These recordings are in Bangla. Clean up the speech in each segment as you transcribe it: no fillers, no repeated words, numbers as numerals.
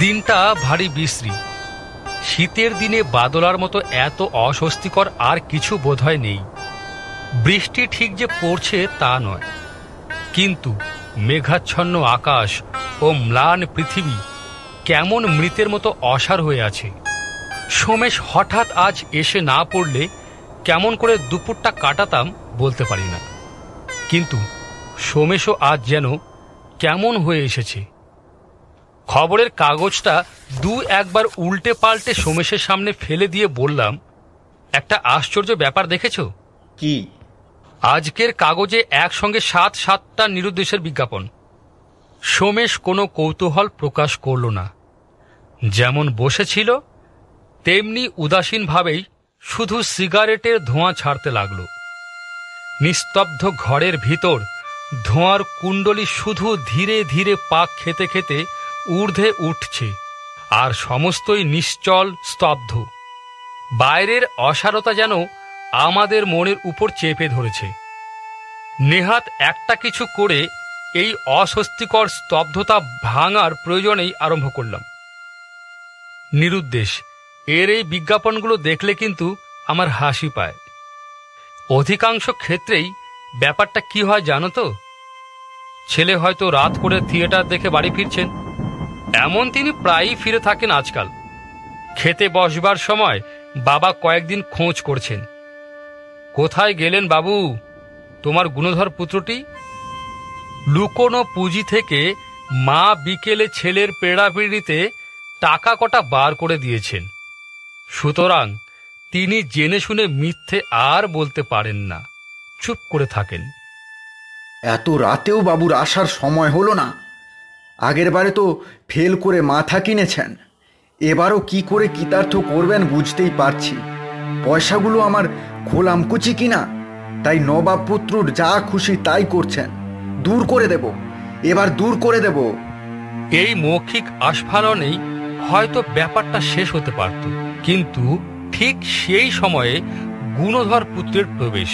দিনটা ভারী বিশ্রী। শীতের দিনে বাদলার মতো এত অস্বস্তিকর আর কিছু বোধহয় নেই। বৃষ্টি ঠিক যে পড়ছে তা নয়, কিন্তু মেঘাচ্ছন্ন আকাশ ও ম্লান পৃথিবী কেমন মৃতের মতো অসাড় হয়ে আছে। সোমেশ হঠাৎ আজ এসে না পড়লে কেমন করে দুপুরটা কাটাতাম বলতে পারি না, কিন্তু সোমেশও আজ যেন কেমন হয়ে এসেছে। খবরের কাগজটা একবার উল্টে পাল্টে সোমেশের সামনে ফেলে দিয়ে বললাম, একটা আশ্চর্য ব্যাপার দেখেছ? কি? আজকের কাগজে একসঙ্গে 7-7টা নিরুদ্দেশের বিজ্ঞাপন। সোমেশ কোনো কৌতূহল প্রকাশ করল না, যেমন বসেছিল তেমনি উদাসীনভাবেই শুধু সিগারেটের ধোঁয়া ছাড়তে লাগল। নিস্তব্ধ ঘরের ভিতর ধোঁয়ার কুণ্ডলী শুধু ধীরে ধীরে পাক খেতে খেতে ঊর্ধ্বে উঠছে, আর সমস্তই নিশ্চল স্তব্ধ। বাইরের অসারতা যেন আমাদের মনের উপর চেপে ধরেছে। নেহাত একটা কিছু করে এই অস্বস্তিকর স্তব্ধতা ভাঙার প্রয়োজনেই আরম্ভ করলাম। নিরুদ্দেশ এর এই বিজ্ঞাপনগুলো দেখলে কিন্তু আমার হাসি পায়। অধিকাংশ ক্ষেত্রেই ব্যাপারটা কি হয় জানো তো? ছেলে হয়তো রাত করে থিয়েটার দেখে বাড়ি ফিরছেন, এমন তিনি প্রায়ই ফিরে থাকেন আজকাল। খেতে বসবার সময় বাবা কয়েকদিন খোঁজ করছেন, কোথায় গেলেন বাবু তোমার গুণধর পুত্রটি? লুকোনো পুঁজি থেকে মা বিকেলে ছেলের পেড়াপিড়িতে টাকা কটা বার করে দিয়েছেন, সুতরাং তিনি জেনে শুনে মিথ্যে আর বলতে পারেন না, চুপ করে থাকেন। এত রাতেও বাবুর আসার সময় হলো না। আগের বারে তো ফেল করে মাথা কিনেছেন, এবারও কি করে কৃতার্থ করবেন বুঝতেই পারছি। পয়সাগুলো আমার খোলামকুচি কিনা, তাই নবাব পুত্রুর যা খুশি তাই করছেন। দূর করে দেব, এবার দূর করে দেব। এই মৌখিক আস্ফালনেই হয়তো ব্যাপারটা শেষ হতে পারত, কিন্তু ঠিক সেই সময়ে গুণধর পুত্রের প্রবেশ।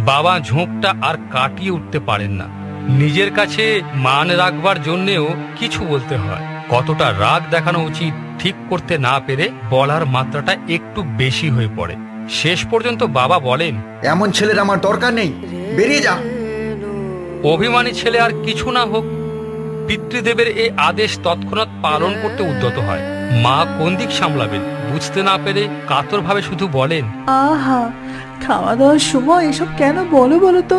বাবা ঝোঁকটা আর কাটিয়ে উঠতে পারেন না। নিজের কাছে মান রাখবার জন্যেও কিছু বলতে হয়। কতটা রাগ দেখানো উচিত ঠিক করতে না পেরে বলার মাত্রাটা একটু বেশি হয়ে পড়ে। শেষ পর্যন্ত বাবা বলেন, এমন ছেলের আমার দরকার নেই, বেরিয়ে যা। অভিমানী ছেলে আর কিছু না হোক, পিতৃদেবের এই আদেশ তৎক্ষণাৎ পালন করতে উদ্যত হয়। মা কোন দিক সামলাবেন বুঝতে না পেরে কাতরভাবে শুধু বলেন, আহা, খাওয়া দাওয়ার সময় এসব কেন বলো বলো তো,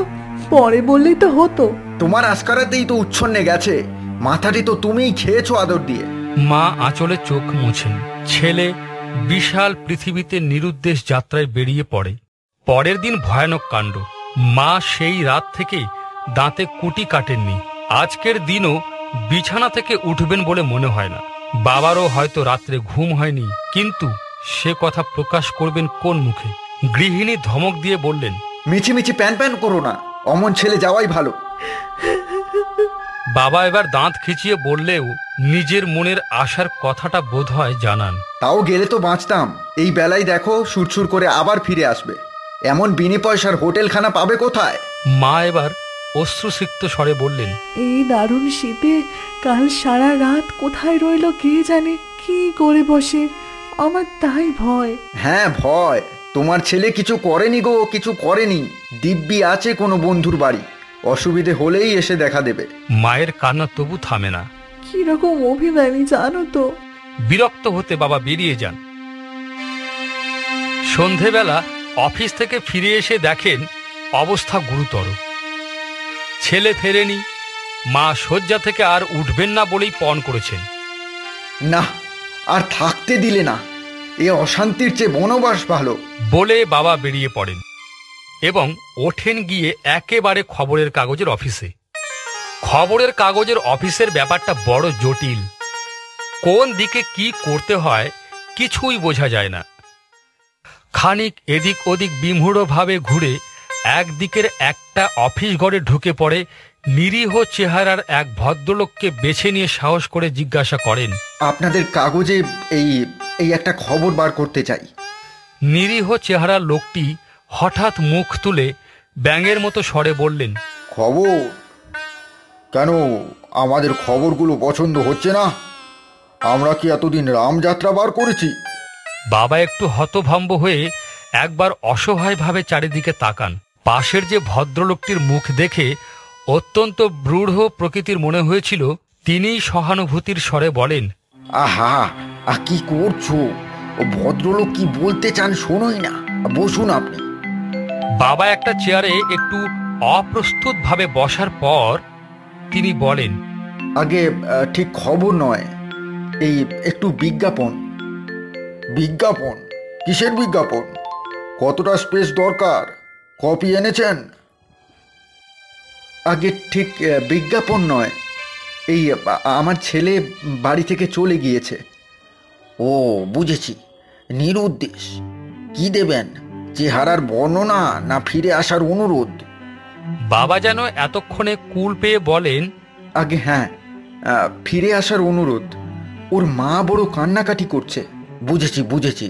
পরে বললেই তো হতো। তোমার আস্কারাতেই তো উচ্ছন্নে গেছে, মাথাটি তো তুমিই খেয়েছো আদর দিয়ে। মা আঁচলে চোখ মুছেন। ছেলে বিশাল পৃথিবীতে নিরুদ্দেশ যাত্রায় বেরিয়ে পড়ে। পরের দিন ভয়ানক কাণ্ড। মা সেই রাত থেকে দাঁতে কুটি কাটেননি। আজকের দিনও বিছানা থেকে উঠবেন বলে মনে হয় না। বাবারও হয়তো রাত্রে ঘুম হয়নি, কিন্তু সে কথা প্রকাশ করবেন কোন মুখে? গৃহিণী ধমক দিয়ে বললেন, মিছিমিছি প্যান প্যান করো না, অমন ছেলে যাওয়াই ভালো। বাবা এবার দাঁত খিচিয়ে বললেও নিজের মনের আশার কথাটা বোধহয় জানান। তাও গেলে তো বাঁচতাম, এই বেলায় দেখো সুরসুর করে আবার ফিরে আসবে। এমন বিনি পয়সার হোটেলখানা পাবে কোথায়? মা এবার অশ্রুসিক্ত স্বরে বললেন, এই দারুণ শীতে কাল সারা রাত কোথায় রইল কে জানে, কি করে বসে, আমার তাই ভয়। হ্যাঁ ভয়, তোমার ছেলে কিছু করেনি গো, কিছু করেনি। দিব্যি আছে কোনো বন্ধুর বাড়ি, অসুবিধে হলেই এসে দেখা দেবে। মায়ের কান্না তবু থামে না। কিরকম অভিমানী জানো তো। বিরক্ত হতে বাবা বেরিয়ে যান। সন্ধেবেলা অফিস থেকে ফিরে এসে দেখেন অবস্থা গুরুতর। ছেলে ফেরেনি, মা শয্যা থেকে আর উঠবেন না বলেই পণ করেছেন। না, আর থাকতে দিলে না, এ অশান্তির চেয়ে বনবাস ভালো বলে বাবা বেরিয়ে পড়েন এবং ওঠেন গিয়ে একেবারে খবরের কাগজের অফিসে। খবরের কাগজের অফিসের ব্যাপারটা বড় জটিল। কোন দিকে কি করতে হয় কিছুই বোঝা যায় না। খানিক এদিক ওদিক বিমূঢ়ভাবে ঘুরে একদিকের একটা অফিস ঘরে ঢুকে পড়ে নিরীহ চেহারার এক ভদ্রলোককে বেছে নিয়ে সাহস করে জিজ্ঞাসা করেন, আপনাদের কাগজে এই এই একটা খবর বার করতে চাই। নিরীহ চেহারার লোকটি হঠাৎ মুখ তুলে ব্যাঙের মতো স্বরে বললেন, খবর? কেন, আমাদের খবরগুলো পছন্দ হচ্ছে না? আমরা কি এতদিন রামযাত্রা বার করেছি? বাবা একটু হতভম্ব হয়ে একবার অসহায়ভাবে চারিদিকে তাকান। পাশের যে ভদ্রলোকটির মুখ দেখে অত্যন্ত ব্রূঢ় প্রকৃতির মনে হয়েছিল, তিনিই সহানুভূতির স্বরে বলেন, আহা, কি করছো? ও ভদ্রলোক কি বলতে চান শোনোই না, বসুন আপনি। বাবা একটা চেয়ারে একটু অপ্রস্তুতভাবে বসার পর তিনি বলেন, আগে ঠিক খবর নয়, এই একটু বিজ্ঞাপন। বিজ্ঞাপন? কিসের বিজ্ঞাপন? কতটা স্পেস দরকার? কপি এনেছেন? আগে ঠিক বিজ্ঞাপন নয়, এই আমার ছেলে বাড়ি থেকে চলে গিয়েছে। ও বুঝেছি, নিরুদ্দেশ। কি দেবেন? চেহারার বর্ণনা না ফিরে আসার অনুরোধ? বাবা যেন এতক্ষণে কুল পেয়ে বলেন, আগে হ্যাঁ, ফিরে আসার অনুরোধ। ওর মা বড় কান্নাকাটি করছে। বুঝেছি বুঝেছি,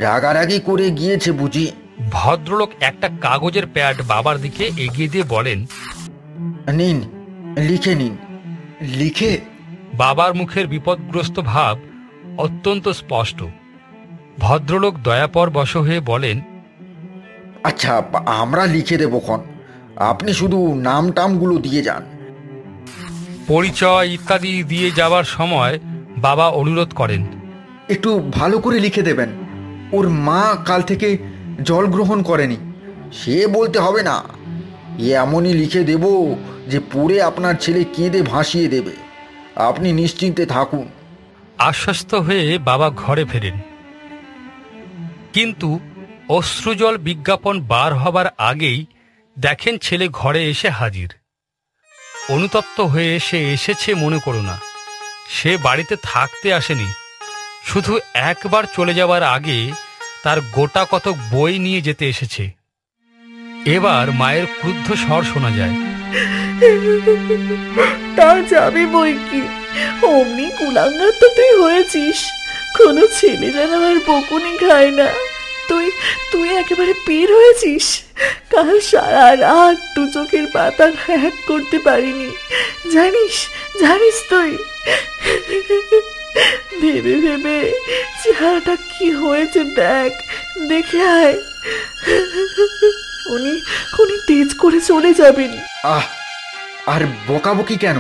রাগারাগি করে গিয়েছে বুঝি। ভদ্রলোক একটা কাগজের প্যাড বাবার দিকে এগিয়ে দিয়ে বলেন, নিন, লিখে নিন। লিখে? বাবার মুখের বিপদগ্রস্ত ভাব অত্যন্ত স্পষ্ট। ভদ্রলোক দয়াপরবশ হয়ে বলেন, আচ্ছা, আমরা লিখে দেবো খন, আপনি শুধু নাম টামগুলো দিয়ে যান। পরিচয় ইত্যাদি দিয়ে যাওয়ার সময় বাবা অনুরোধ করেন, একটু ভালো করে লিখে দেবেন। ওর মা কাল থেকে জল গ্রহণ করেনি, সে বলতে হবে না। এমনই লিখে দেব যে পড়ে আপনার ছেলে কেঁদে ভাসিয়ে দেবে। আপনি নিশ্চিন্তে থাকুন। আশ্বস্ত হয়ে বাবা ঘরে ফেরেন। কিন্তু অশ্রুজল বিজ্ঞাপন বার হবার আগেই দেখেন ছেলে ঘরে এসে হাজির। অনুতপ্ত হয়ে সে এসেছে মনে করো না, সে বাড়িতে থাকতে আসেনি, শুধু একবার চলে যাওয়ার আগে তার গোটা কতক বই নিয়ে যেতে এসেছে। এবার মায়ের ক্রুদ্ধ স্বর শোনা যায়, তা যাবে বই কি, অমনি কুলাঙ্গার তো তুই হয়েছিস। কোনো ছেলে যেন আর বকুনি খায় না। তুই তুই একেবারে পীর হয়েছিস। কাল সারা রাত দু চোখের পাতা এক করতে পারিনি, জানিস জানিস তুই। ভেবে ভেবে চেহারাটা কি হয়েছে দেখ, দেখে আয়। উনি উনি তেজ করে চলে যাবেন। আহ, আর বকাবকি কেন?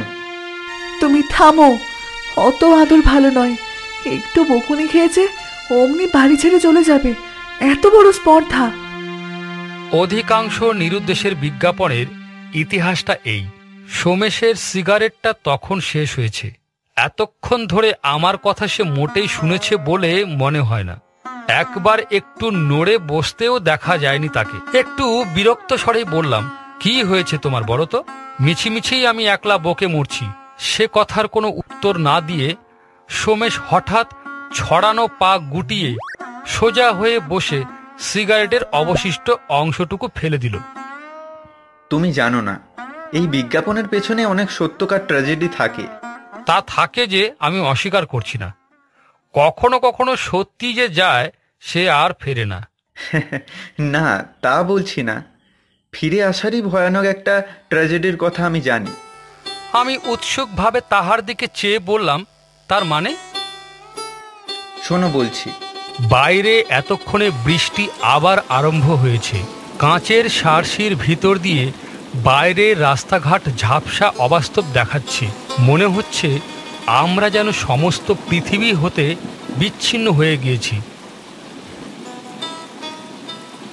তুমি থামো, অত আদর ভালো নয়। একটু বকুনি খেয়েছে, অমনি বাড়ি ছেড়ে চলে যাবে, এত বড় স্পর্ধা। অধিকাংশ নিরুদ্দেশের বিজ্ঞাপনের ইতিহাসটা এই। সোমেশের সিগারেটটা তখন শেষ হয়েছে। এতক্ষণ ধরে আমার কথা সে মোটেই শুনেছে বলে মনে হয় না। একবার একটু নড়ে বসতেও দেখা যায়নি তাকে। একটু বিরক্ত স্বরেই বললাম, কি হয়েছে তোমার বলো তো? মিছিমিছিই আমি একলা বকে মরছি। সে কথার কোনো উত্তর না দিয়ে সোমেশ হঠাৎ ছড়ানো পা গুটিয়ে সোজা হয়ে বসে সিগারেটের অবশিষ্ট অংশটুকু ফেলে দিল। তুমি জানো না, এই বিজ্ঞাপনের পেছনে অনেক সত্যকার ট্র্যাজেডি থাকে। তা থাকে যে আমি অস্বীকার করছি না। কখনো কখনো সত্যি যে যায় সে আর ফেরে না। না, তা বলছি না। ফিরে আসারই ভয়ানক একটা ট্র্যাজেডির কথা আমি জানি। আমি উৎসুকভাবে তাহার দিকে চেয়ে বললাম, তার মানে? শোনো বলছি। বাইরে এতক্ষণে বৃষ্টি আবার আরম্ভ হয়েছে। কাঁচের সারসির ভিতর দিয়ে বাইরের রাস্তাঘাট ঝাপসা অবাস্তব দেখাচ্ছে। মনে হচ্ছে আমরা যেন সমস্ত পৃথিবী হতে বিচ্ছিন্ন হয়ে গিয়েছি।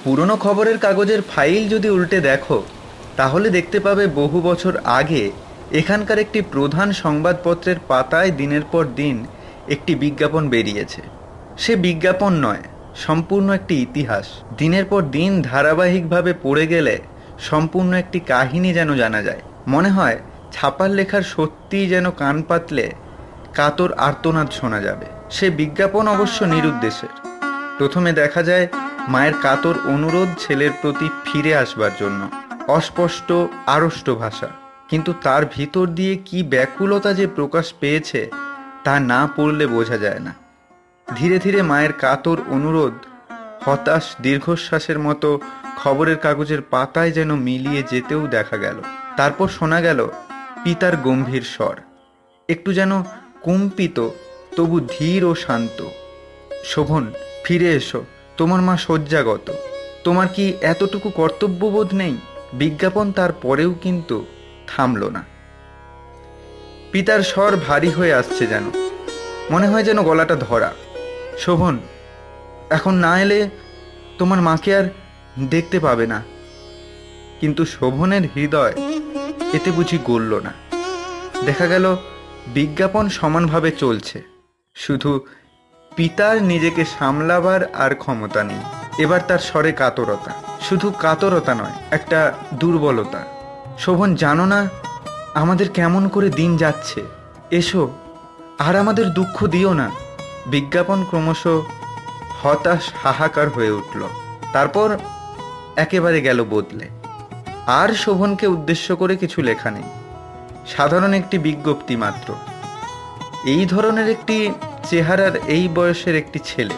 পুরনো খবরের কাগজের ফাইল যদি উল্টে দেখো, তাহলে দেখতে পাবে বহু বছর আগে এখানকার একটি প্রধান সংবাদপত্রের পাতায় দিনের পর দিন একটি বিজ্ঞাপন বেরিয়েছে। সে বিজ্ঞাপন নয়, সম্পূর্ণ একটি ইতিহাস। দিনের পর দিন ধারাবাহিকভাবে পড়ে গেলে সম্পূর্ণ একটি কাহিনী যেন জানা যায়। মনে হয় ছাপার লেখার সত্যিই যেন কান পাতলে কাতর আর্তনাদ শোনা যাবে। সে বিজ্ঞাপন অবশ্য নিরুদ্দেশের। প্রথমে দেখা যায় মায়ের কাতর অনুরোধ ছেলের প্রতি ফিরে আসবার জন্য, অস্পষ্ট আড়ষ্ট ভাষা। কিন্তু তার ভিতর দিয়ে কি ব্যাকুলতা যে প্রকাশ পেয়েছে তা না পড়লে বোঝা যায় না। ধীরে ধীরে মায়ের কাতর অনুরোধ হতাশ দীর্ঘশ্বাসের মতো খবরের কাগজের পাতায় যেন মিলিয়ে যেতেও দেখা গেল। তারপর শোনা গেল পিতার গম্ভীর স্বর, একটু যেন কম্পিত তবু ধীর ও শান্ত। শোভন, ফিরে এসো, তোমার মা শয্যাগত। তোমার কি এতটুকু কর্তব্যবোধ নেই? বিজ্ঞাপন তার পরেও কিন্তু থামল না। পিতার স্বর ভারী হয়ে আসছে, যেন মনে হয় যেন গলাটা ধরা। শোভন, এখন না এলে তোমার মাকে আর দেখতে পাবে না। কিন্তু শোভনের হৃদয় এতে বুঝি গলল না। দেখা গেল বিজ্ঞাপন সমানভাবে চলছে, শুধু পিতার নিজেকে সামলাবার আর ক্ষমতা নেই। এবার তার স্বরে কাতরতা, শুধু কাতরতা নয়, একটা দুর্বলতা। শোভন, জানো না আমাদের কেমন করে দিন যাচ্ছে? এসো, আর আমাদের দুঃখ দিও না। বিজ্ঞাপন ক্রমশ হতাশ হাহাকার হয়ে উঠল, তারপর একেবারে গেল বদলে। আর শোভনকে উদ্দেশ্য করে কিছু লেখা নেই, সাধারণ একটি বিজ্ঞপ্তি মাত্র। এই ধরনের একটি চেহারার এই বয়সের একটি ছেলে,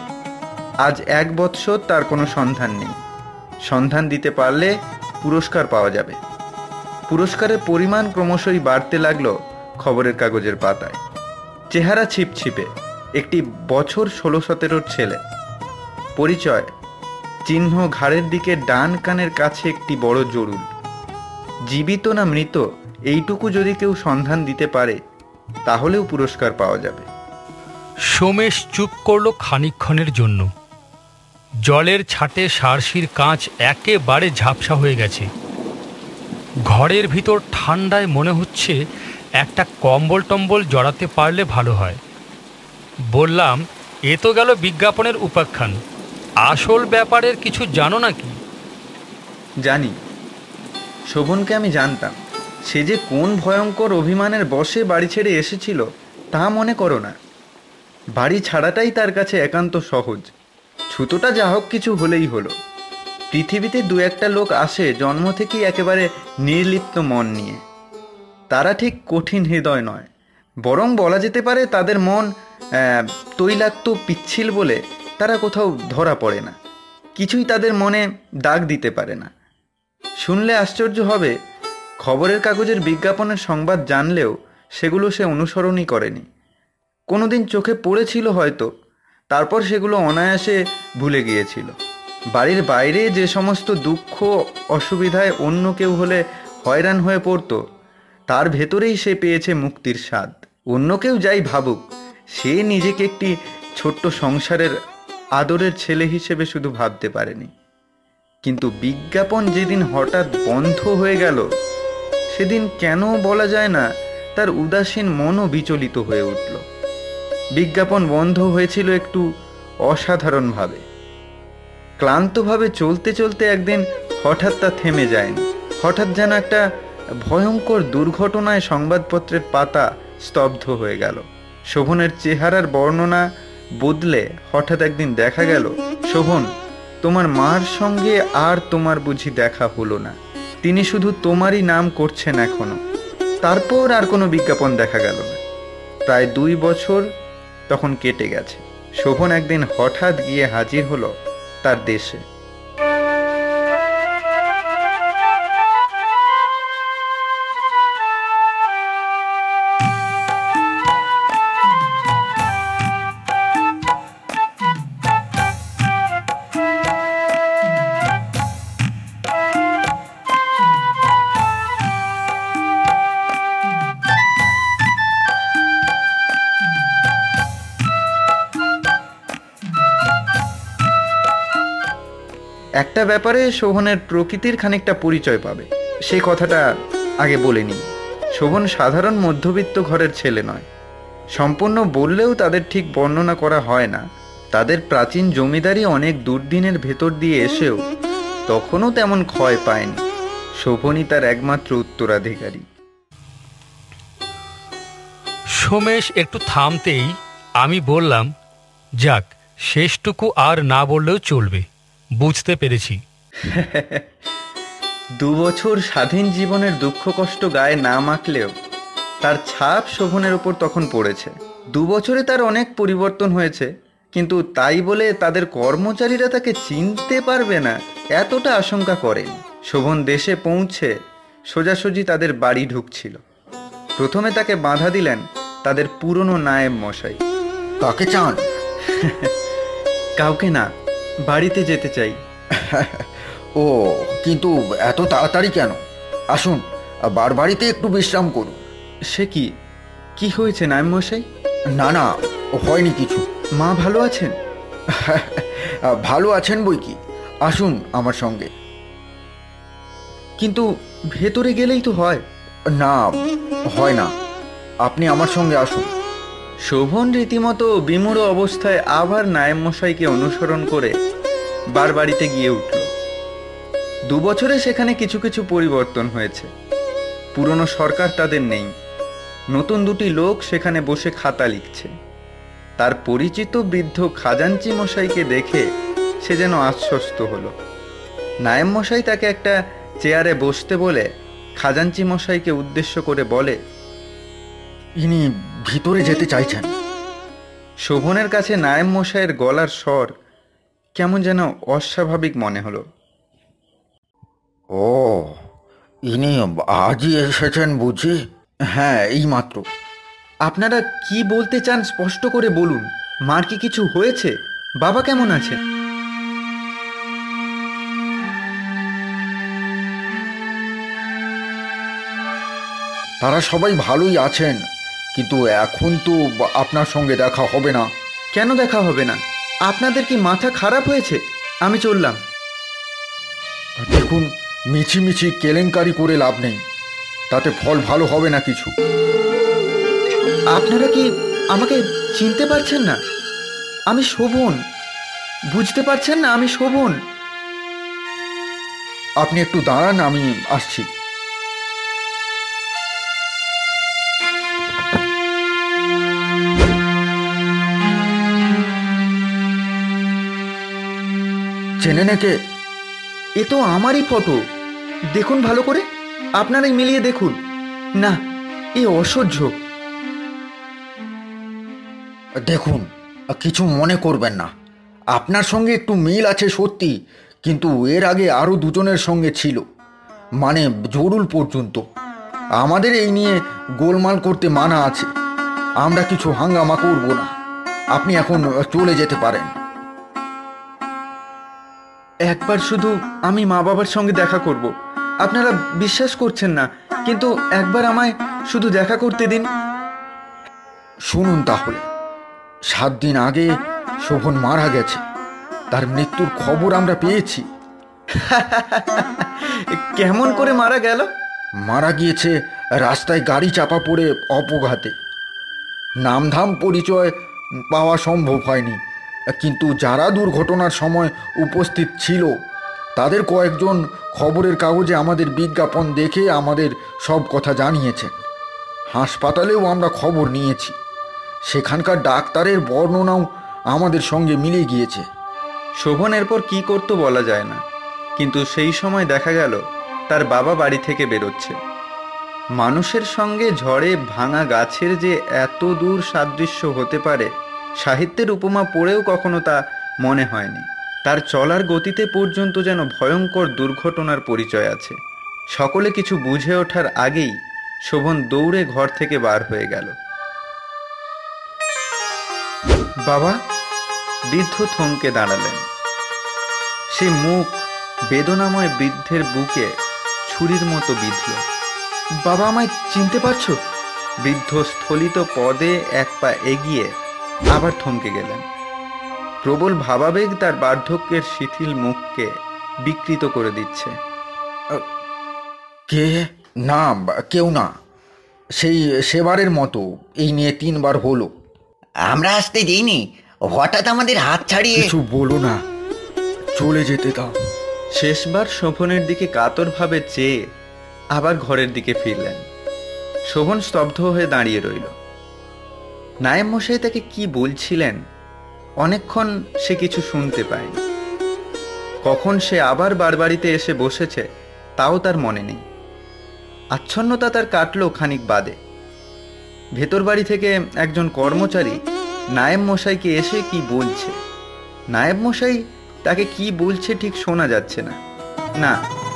আজ 1 বৎসর তার কোনো সন্ধান নেই। সন্ধান দিতে পারলে পুরস্কার পাওয়া যাবে। পুরস্কারের পরিমাণ ক্রমশই বাড়তে লাগলো খবরের কাগজের পাতায়। চেহারা ছিপছিপে, একটি বছর 16-17 ছেলে। পরিচয় চিহ্ন ঘাড়ের দিকে ডান কানের কাছে একটি বড় জরুল। জীবিত না মৃত এইটুকু যদি কেউ সন্ধান দিতে পারে তাহলেও পুরস্কার পাওয়া যাবে। সোমেশ চুপ করল খানিকক্ষণের জন্য। জলের ছাটে সারসির কাঁচ একেবারে ঝাপসা হয়ে গেছে। ঘরের ভিতর ঠান্ডায় মনে হচ্ছে একটা কম্বল টম্বল জড়াতে পারলে ভালো হয়। বললাম, এ তো গেল বিজ্ঞাপনের উপাখ্যান, আসল ব্যাপারের কিছু জানো নাকি? জানি। শোভনকে আমি জানতাম। সে যে কোন ভয়ঙ্কর অভিমানের বশে বাড়ি ছেড়ে এসেছিল তা মনে করো না। বাড়ি ছাড়াটাই তার কাছে একান্ত সহজ। ছুতোটা যা হোক কিছু হলেই হলো। পৃথিবীতে 2-1টা লোক আসে জন্ম থেকেই একেবারে নির্লিপ্ত মন নিয়ে। তারা ঠিক কঠিন হৃদয় নয়, বরং বলা যেতে পারে তাদের মন তৈলাক্ত পিচ্ছিল বলে তারা কোথাও ধরা পড়ে না। কিছুই তাদের মনে দাগ দিতে পারে না। শুনলে আশ্চর্য হবে, খবরের কাগজের বিজ্ঞাপনের সংবাদ জানলেও সেগুলো সে অনুসরণই করেনি। কোনোদিন চোখে পড়েছিল হয়তো, তারপর সেগুলো অনায়াসে ভুলে গিয়েছিল। বাড়ির বাইরে যে সমস্ত দুঃখ অসুবিধায় অন্য কেউ হলে হয়রান হয়ে পড়তো, তার ভেতরেই সে পেয়েছে মুক্তির স্বাদ। অন্য কেউ যাই ভাবুক, সে নিজেকে একটি ছোট্ট সংসারের আদরের ছেলে হিসেবে শুধু ভাবতে পারেনি। কিন্তু বিজ্ঞাপন যেদিন হঠাৎ বন্ধ হয়ে গেল, সেদিন কেন বলা যায় না তার উদাসীন মনও বিচলিত হয়ে উঠল। বিজ্ঞাপন বন্ধ হয়েছিল একটু অসাধারণভাবে। ক্লান্তভাবে চলতে চলতে একদিন হঠাৎ তা থেমে যায়নি। হঠাৎ যেন একটা ভয়ঙ্কর দুর্ঘটনায় সংবাদপত্রের পাতা স্তব্ধ হয়ে গেল। শোভনের চেহারার বর্ণনা বদলে হঠাৎ একদিন দেখা গেল, শোভন, তোমার মার সঙ্গে আর তোমার বুঝি দেখা হলো না। তিনি শুধু তোমারই নাম করছেন এখনো। তারপর আর কোনো বিজ্ঞাপন দেখা গেল না। প্রায় 2 বছর তখন কেটে গেছে। শোভন একদিন হঠাৎ গিয়ে হাজির হলো তার দেশে। একটা ব্যাপারে শোভনের প্রকৃতির খানিকটা পরিচয় পাবে, সেই কথাটা আগে বলে নিই। শোভন সাধারণ মধ্যবিত্ত ঘরের ছেলে নয়। সম্পূর্ণ বললেও তাদের ঠিক বর্ণনা করা হয় না। তাদের প্রাচীন জমিদারি অনেক দুর্দিনের ভেতর দিয়ে এসেও তখনও তেমন ক্ষয় পায়নি। শোভনই তার একমাত্র উত্তরাধিকারী। সোমেশ একটু থামতেই আমি বললাম, যাক, শেষটুকু আর না বললেও চলবে, বুঝতে পেরেছি। 2 বছর স্বাধীন জীবনের দুঃখ কষ্ট গায়ে না মাখলেও তার ছাপ শোভনের উপর তখন পড়েছে। 2 বছরে তার অনেক পরিবর্তন হয়েছে, কিন্তু তাই বলে তাদের কর্মচারীরা তাকে চিনতে পারবে না এতটা আশঙ্কা করেন। শোভন দেশে পৌঁছে সোজাসুজি তাদের বাড়ি ঢুকছিল। প্রথমে তাকে বাধা দিলেন তাদের পুরনো নায়েব মশাই। কাকে চান? কাউকে না, বাড়িতে যেতে চাই। ও, কিন্তু এত তাড়াতাড়ি কেন? আসুন, বাড়িতে একটু বিশ্রাম করুন। সে কি, কি হয়েছে নায়েব মশাই? না না, হয়নি কিছু। মা ভালো আছেন? ভালো আছেন বই কি, আসুন আমার সঙ্গে। কিন্তু ভেতরে গেলেই তো হয়। না, হয় না, আপনি আমার সঙ্গে আসুন। শোভন রীতিমতো বিমূঢ় অবস্থায় আবার নায়েব মশাইকে অনুসরণ করে বাড়িতে গিয়ে উঠল। 2 বছরে সেখানে কিছু কিছু পরিবর্তন হয়েছে। পুরনো সরকার তাদের নেই, নতুন 2টি লোক সেখানে বসে খাতা লিখছে। তার পরিচিত বৃদ্ধ খাজাঞ্চি মশাইকে দেখে সে যেন আশ্বস্ত হলো। নায়েব মশাই তাকে একটা চেয়ারে বসতে বলে খাজাঞ্চি মশাইকে উদ্দেশ্য করে বলে, ইনি ভিতরে যেতে চাইছেন। শোভনের কাছে নায়েব মশাইয়ের গলার স্বর কেমন যেন অস্বাভাবিক মনে হলো। ও, ইনি আজই এসেছেন বুঝি? হ্যাঁ, এই মাত্র। আপনারা কি বলতে চান স্পষ্ট করে বলুন। মার কি কিছু হয়েছে? বাবা কেমন আছে? তারা সবাই ভালোই আছেন, কিন্তু এখন তো আপনার সঙ্গে দেখা হবে না। কেন দেখা হবে না? আপনাদের কি মাথা খারাপ হয়েছে? আমি চললাম। দেখুন, মিছিমিছি কেলেঙ্কারি করে লাভ নেই, তাতে ফল ভালো হবে না কিছু। আপনারা কি আমাকে চিনতে পারছেন না? আমি শোভন, বুঝতে পারছেন না আমি শোভন? আপনি একটু দাঁড়ান, আমি আসছি। চেনে নাকি? এ তো আমারই ফটো, দেখুন ভালো করে, আপনারাই মিলিয়ে দেখুন না। এ অসহ্য। দেখুন, কিছু মনে করবেন না, আপনার সঙ্গে একটু মিল আছে সত্যি, কিন্তু এর আগে আরও 2 জনের সঙ্গে ছিল, মানে জরুল পর্যন্ত। আমাদের এই নিয়ে গোলমাল করতে মানা আছে, আমরা কিছু হাঙ্গামা করব না। আপনি এখন চলে যেতে পারেন। একবার শুধু আমি মা বাবার সঙ্গে দেখা করব। আপনারা বিশ্বাস করছেন না, কিন্তু একবার আমায় শুধু দেখা করতে দিন। শুনুন তাহলে, 7 দিন আগে শোভন মারা গেছে, তার মৃত্যুর খবর আমরা পেয়েছি। কেমন করে মারা গেল? মারা গিয়েছে রাস্তায় গাড়ি চাপা পড়ে অপঘাতে। নামধাম পরিচয় পাওয়া সম্ভব হয়নি, কিন্তু যারা দুর্ঘটনার সময় উপস্থিত ছিল তাদের কয়েকজন খবরের কাগজে আমাদের বিজ্ঞাপন দেখে আমাদের সব কথা জানিয়েছেন। হাসপাতালেও আমরা খবর নিয়েছি, সেখানকার ডাক্তারের বর্ণনাও আমাদের সঙ্গে মিলে গিয়েছে। শোভন এরপর কি করতো বলা যায় না, কিন্তু সেই সময় দেখা গেল তার বাবা বাড়ি থেকে বেরোচ্ছে। মানুষের সঙ্গে ঝড়ে ভাঙা গাছের যে এত দূর সাদৃশ্য হতে পারে, সাহিত্যের উপমা পড়েও কখনো তা মনে হয়নি। তার চলার গতিতে পর্যন্ত যেন ভয়ঙ্কর দুর্ঘটনার পরিচয় আছে। সকলে কিছু বুঝে ওঠার আগেই শোভন দৌড়ে ঘর থেকে বার হয়ে গেল। বাবা! বৃদ্ধ থমকে দাঁড়ালেন। সে মুখ বেদনাময় বৃদ্ধের বুকে ছুরির মতো বিঁধল। বাবা, আমায় চিনতে পারছো? বৃদ্ধ স্থলিত পদে 1 পা এগিয়ে আবার থমকে গেলেন। প্রবল ভাবাবেগ তার বার্ধক্যের শিথিল মুখকে বিকৃত করে দিচ্ছে। কে? না, কেউ না, সেই সেবারের মতো এই নিয়ে 3 বার হলো। আমরা আসতে দিইনি, হঠাৎ আমাদের হাত ছাড়িয়ে। কিছু বলো না, চলে যেতে দাও। শেষবার শোভনের দিকে কাতরভাবে চেয়ে আবার ঘরের দিকে ফিরলেন। শোভন স্তব্ধ হয়ে দাঁড়িয়ে রইল। নায়েব মশাই তাকে কি বলছিলেন অনেকক্ষণ সে কিছু শুনতে পায়নি। কখন সে আবার বাড়িতে এসে বসেছে তাও তার মনে নেই। আচ্ছন্নতা তার কাটলো খানিক বাদে। ভেতর বাড়ি থেকে একজন কর্মচারী নায়েব মশাইকে এসে কি বলছে। নায়েব মশাই তাকে কি বলছে ঠিক শোনা যাচ্ছে না। না,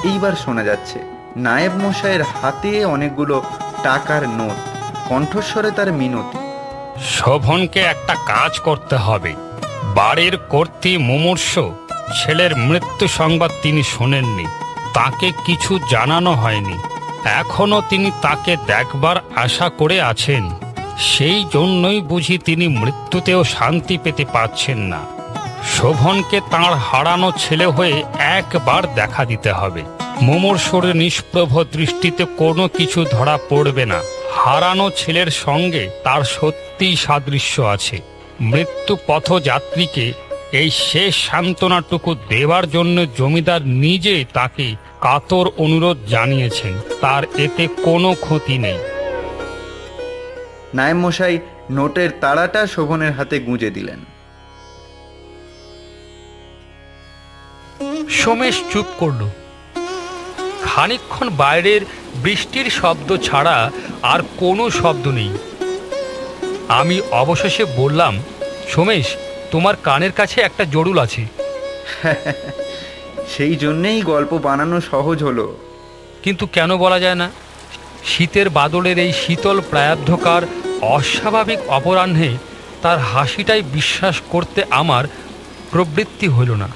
এইবার শোনা যাচ্ছে। নায়েব মশাইয়ের হাতে অনেকগুলো টাকার নোট, কণ্ঠস্বরে তার মিনতি। শোভনকে একটা কাজ করতে হবে। বাড়ির কর্ত্রী মুমূর্ষ ছেলের মৃত্যু সংবাদ তিনি শোনেননি, তাকে কিছু জানানো হয়নি। এখনো তিনি তাকে দেখবার আশা করে আছেন। সেই জন্যই বুঝি তিনি মৃত্যুতেও শান্তি পেতে পারছেন না। শোভনকে তাঁর হারানো ছেলে হয়ে একবার দেখা দিতে হবে। মুমূর্ষুর নিষ্প্রভ দৃষ্টিতে কোনো কিছু ধরা পড়বে না। হারানো ছেলের সঙ্গে তার সত্যিই সাদৃশ্য আছে। মৃত্যু পথযাত্রীকে এই শেষ সান্ত্বনাটুকু দেওয়ার জন্য জমিদার নিজে তাকে কাতর অনুরোধ জানিয়েছেন। তার এতে কোনো ক্ষতি নেই। নায়েব মশাই নোটের তাড়াটা শোভনের হাতে গুঁজে দিলেন। সোমেশ চুপ করল। খানিকক্ষণ বাইরের বৃষ্টির শব্দ ছাড়া আর কোনো শব্দ নেই। আমি অবশেষে বললাম, সোমেশ, তোমার কানের কাছে একটা জরুল আছে। সেই জন্যেই গল্প বানানো সহজ হলো। কিন্তু কেন বলা যায় না? শীতের বাদলের এই শীতল প্রায়াধ্যকার অস্বাভাবিক অপরাহ্নে তার হাসিটাই বিশ্বাস করতে আমার প্রবৃত্তি হইল না।